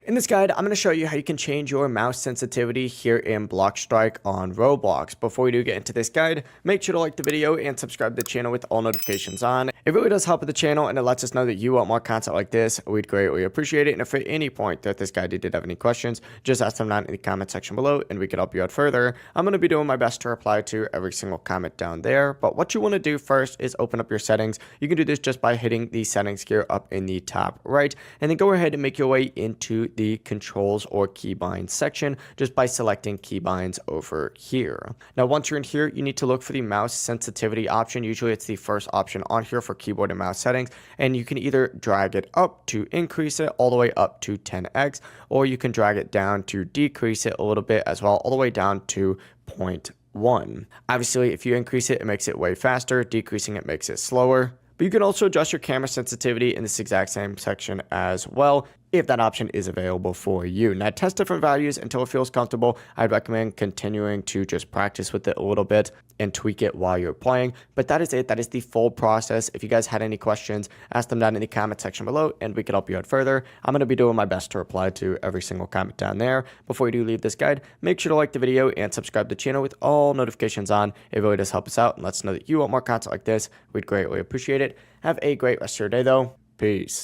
In this guide, I'm going to show you how you can change your mouse sensitivity here in BloxStrike on Roblox. Before we do get into this guide, make sure to like the video and subscribe to the channel with all notifications on. It really does help with the channel and it lets us know that you want more content like this. We'd greatly appreciate it. And if at any point that this guide you did have any questions, just ask them down in the comment section below and we could help you out further. I'm going to be doing my best to reply to every single comment down there. But what you want to do first is open up your settings. You can do this just by hitting the settings gear up in the top right, and then go ahead and make your way into the controls or keybinds section just by selecting keybinds over here. Now, once you're in here, you need to look for the mouse sensitivity option. Usually it's the first option on here for keyboard and mouse settings, and you can either drag it up to increase it all the way up to 10x, or you can drag it down to decrease it a little bit as well, all the way down to 0.1. Obviously, if you increase it, it makes it way faster. Decreasing it makes it slower. But you can also adjust your camera sensitivity in this exact same section as well, if that option is available for you. Now, test different values until it feels comfortable. I'd recommend continuing to just practice with it a little bit and tweak it while you're playing. But that is it. That is the full process. If you guys had any questions, ask them down in the comment section below and we could help you out further. I'm going to be doing my best to reply to every single comment down there. Before you do leave this guide, make sure to like the video and subscribe to the channel with all notifications on. It really does help us out and lets us know that you want more content like this. We'd greatly appreciate it. Have a great rest of your day though. Peace.